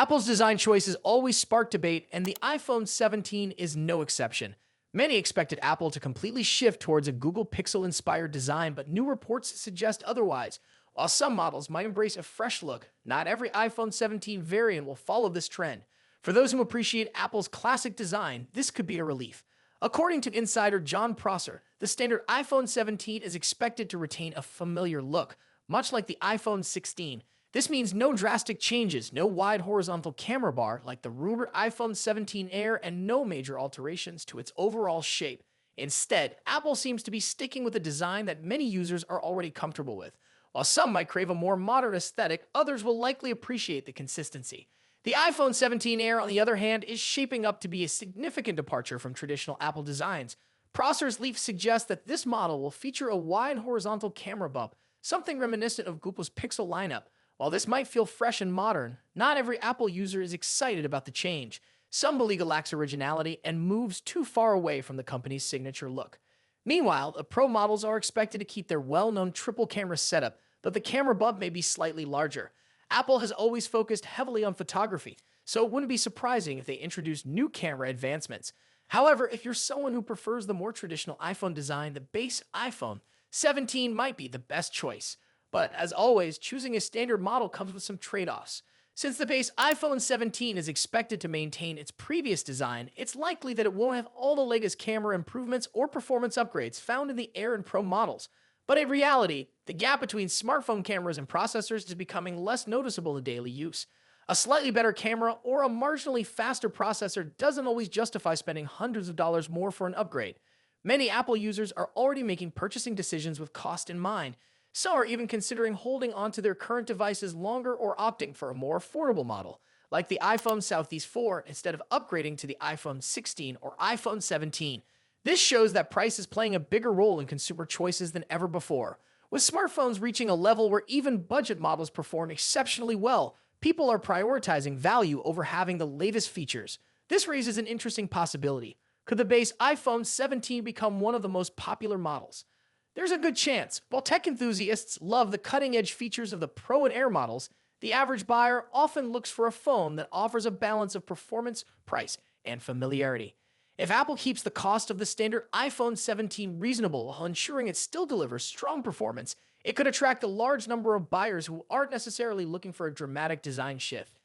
Apple's design choices always spark debate, and the iPhone 17 is no exception. Many expected Apple to completely shift towards a Google Pixel-inspired design, but new reports suggest otherwise. While some models might embrace a fresh look, not every iPhone 17 variant will follow this trend. For those who appreciate Apple's classic design, this could be a relief. According to insider John Prosser, the standard iPhone 17 is expected to retain a familiar look, much like the iPhone 16. This means no drastic changes, no wide horizontal camera bar like the rumored iPhone 17 Air, and no major alterations to its overall shape. Instead, Apple seems to be sticking with a design that many users are already comfortable with. While some might crave a more modern aesthetic, others will likely appreciate the consistency. The iPhone 17 Air, on the other hand, is shaping up to be a significant departure from traditional Apple designs. Prosser's leaf suggests that this model will feature a wide horizontal camera bump, something reminiscent of Google's Pixel lineup. While this might feel fresh and modern, not every Apple user is excited about the change. Some believe it lacks originality and moves too far away from the company's signature look. Meanwhile, the Pro models are expected to keep their well-known triple-camera setup, but the camera bump may be slightly larger. Apple has always focused heavily on photography, so it wouldn't be surprising if they introduced new camera advancements. However, if you're someone who prefers the more traditional iPhone design, the base iPhone 17 might be the best choice. But as always, choosing a standard model comes with some trade-offs. Since the base iPhone 17 is expected to maintain its previous design, it's likely that it won't have all the latest camera improvements or performance upgrades found in the Air and Pro models. But in reality, the gap between smartphone cameras and processors is becoming less noticeable in daily use. A slightly better camera or a marginally faster processor doesn't always justify spending hundreds of dollars more for an upgrade. Many Apple users are already making purchasing decisions with cost in mind. Some are even considering holding onto their current devices longer or opting for a more affordable model, like the iPhone Southeast 4, instead of upgrading to the iPhone 16 or iPhone 17. This shows that price is playing a bigger role in consumer choices than ever before. With smartphones reaching a level where even budget models perform exceptionally well, people are prioritizing value over having the latest features. This raises an interesting possibility. Could the base iPhone 17 become one of the most popular models? There's a good chance. While tech enthusiasts love the cutting-edge features of the Pro and Air models, the average buyer often looks for a phone that offers a balance of performance, price, and familiarity. If Apple keeps the cost of the standard iPhone 17 reasonable while ensuring it still delivers strong performance, it could attract a large number of buyers who aren't necessarily looking for a dramatic design shift.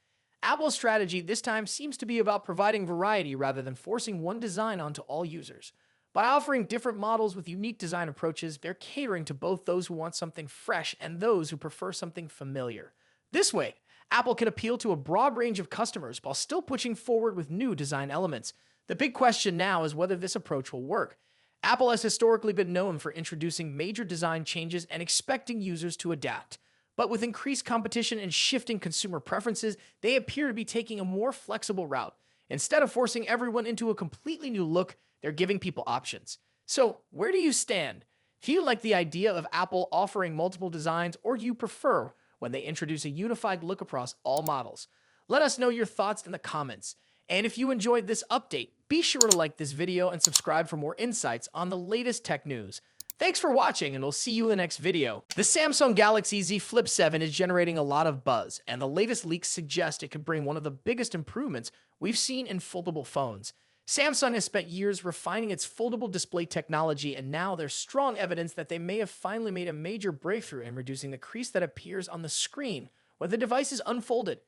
Apple's strategy this time seems to be about providing variety rather than forcing one design onto all users. By offering different models with unique design approaches, they're catering to both those who want something fresh and those who prefer something familiar. This way, Apple can appeal to a broad range of customers while still pushing forward with new design elements. The big question now is whether this approach will work. Apple has historically been known for introducing major design changes and expecting users to adapt. But with increased competition and shifting consumer preferences, they appear to be taking a more flexible route. Instead of forcing everyone into a completely new look, they're giving people options. So, where do you stand? Do you like the idea of Apple offering multiple designs, or do you prefer when they introduce a unified look across all models? Let us know your thoughts in the comments. And if you enjoyed this update, be sure to like this video and subscribe for more insights on the latest tech news. Thanks for watching, and we'll see you in the next video. The Samsung Galaxy Z Flip 7 is generating a lot of buzz, and the latest leaks suggest it could bring one of the biggest improvements we've seen in foldable phones. Samsung has spent years refining its foldable display technology, and now there's strong evidence that they may have finally made a major breakthrough in reducing the crease that appears on the screen when the device is unfolded.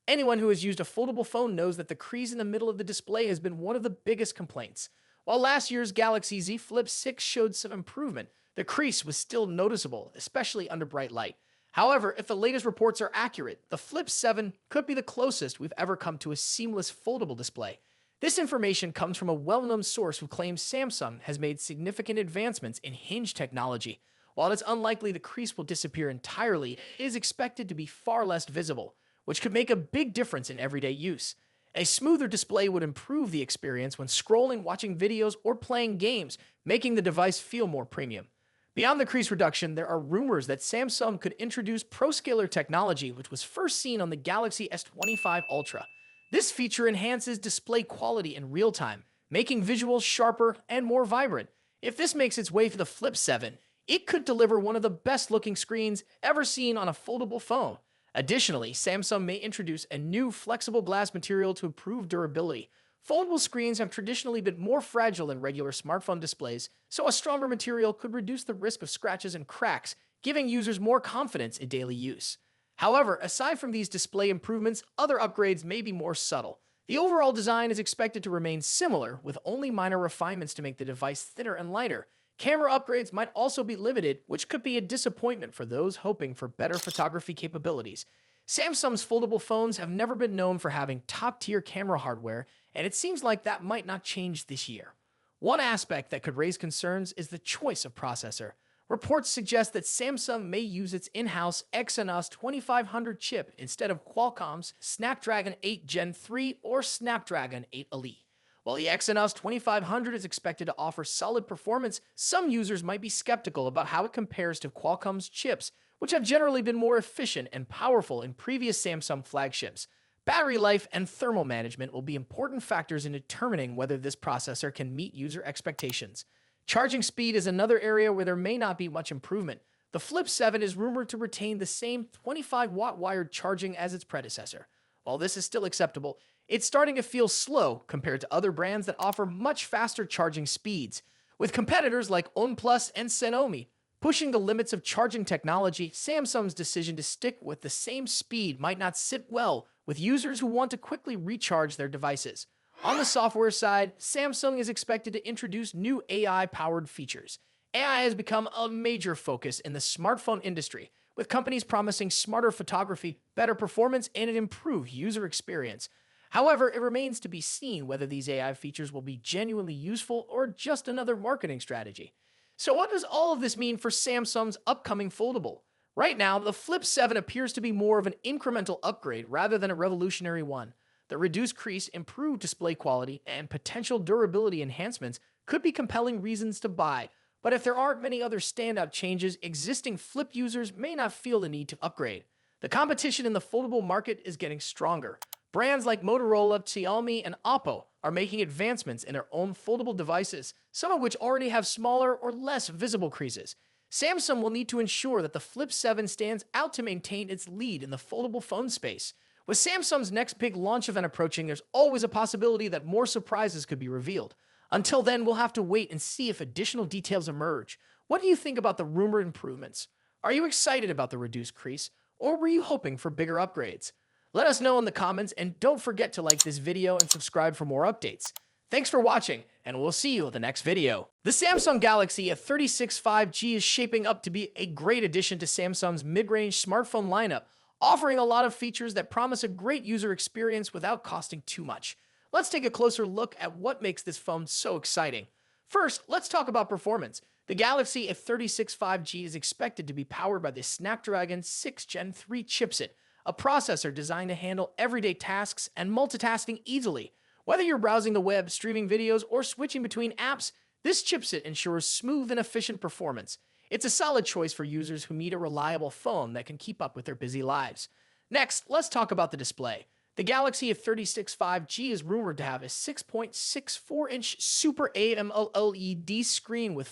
Anyone who has used a foldable phone knows that the crease in the middle of the display has been one of the biggest complaints. While last year's Galaxy Z Flip 6 showed some improvement, the crease was still noticeable, especially under bright light. However, if the latest reports are accurate, the Flip 7 could be the closest we've ever come to a seamless foldable display. This information comes from a well-known source who claims Samsung has made significant advancements in hinge technology. While it's unlikely the crease will disappear entirely, it is expected to be far less visible, which could make a big difference in everyday use. A smoother display would improve the experience when scrolling, watching videos, or playing games, making the device feel more premium. Beyond the crease reduction, there are rumors that Samsung could introduce ProScaler technology, which was first seen on the Galaxy S25 Ultra. This feature enhances display quality in real time, making visuals sharper and more vibrant. If this makes its way to the Flip 7, it could deliver one of the best looking screens ever seen on a foldable phone. Additionally, Samsung may introduce a new flexible glass material to improve durability. Foldable screens have traditionally been more fragile than regular smartphone displays, so a stronger material could reduce the risk of scratches and cracks, giving users more confidence in daily use. However, aside from these display improvements, other upgrades may be more subtle. The overall design is expected to remain similar, with only minor refinements to make the device thinner and lighter. Camera upgrades might also be limited, which could be a disappointment for those hoping for better photography capabilities. Samsung's foldable phones have never been known for having top-tier camera hardware, and it seems like that might not change this year. One aspect that could raise concerns is the choice of processor. Reports suggest that Samsung may use its in-house Exynos 2500 chip instead of Qualcomm's Snapdragon 8 Gen 3 or Snapdragon 8 Elite. While the Exynos 2500 is expected to offer solid performance, some users might be skeptical about how it compares to Qualcomm's chips, which have generally been more efficient and powerful in previous Samsung flagships. Battery life and thermal management will be important factors in determining whether this processor can meet user expectations. Charging speed is another area where there may not be much improvement. The Flip 7 is rumored to retain the same 25-watt wired charging as its predecessor. While this is still acceptable, it's starting to feel slow compared to other brands that offer much faster charging speeds. With competitors like OnePlus and Xiaomi pushing the limits of charging technology, Samsung's decision to stick with the same speed might not sit well with users who want to quickly recharge their devices. On the software side, Samsung is expected to introduce new AI-powered features. AI has become a major focus in the smartphone industry, with companies promising smarter photography, better performance, and an improved user experience. However, it remains to be seen whether these AI features will be genuinely useful or just another marketing strategy. So what does all of this mean for Samsung's upcoming foldable? Right now, the Flip 7 appears to be more of an incremental upgrade rather than a revolutionary one. The reduced crease, improved display quality, and potential durability enhancements could be compelling reasons to buy, but if there aren't many other standout changes, existing Flip users may not feel the need to upgrade. The competition in the foldable market is getting stronger. Brands like Motorola, Xiaomi, and Oppo are making advancements in their own foldable devices, some of which already have smaller or less visible creases. Samsung will need to ensure that the Flip 7 stands out to maintain its lead in the foldable phone space. With Samsung's next big launch event approaching, there's always a possibility that more surprises could be revealed. Until then, we'll have to wait and see if additional details emerge. What do you think about the rumored improvements? Are you excited about the reduced crease, or were you hoping for bigger upgrades? Let us know in the comments, and don't forget to like this video and subscribe for more updates. Thanks for watching, and we'll see you in the next video. The Samsung Galaxy S36 5G is shaping up to be a great addition to Samsung's mid-range smartphone lineup, offering a lot of features that promise a great user experience without costing too much. Let's take a closer look at what makes this phone so exciting. First, let's talk about performance. The Galaxy S36 5G is expected to be powered by the Snapdragon 6 Gen 3 chipset, a processor designed to handle everyday tasks and multitasking easily. Whether you're browsing the web, streaming videos, or switching between apps, this chipset ensures smooth and efficient performance. It's a solid choice for users who need a reliable phone that can keep up with their busy lives. Next, let's talk about the display. The Galaxy S36 5G is rumored to have a 6.64-inch Super AMOLED screen with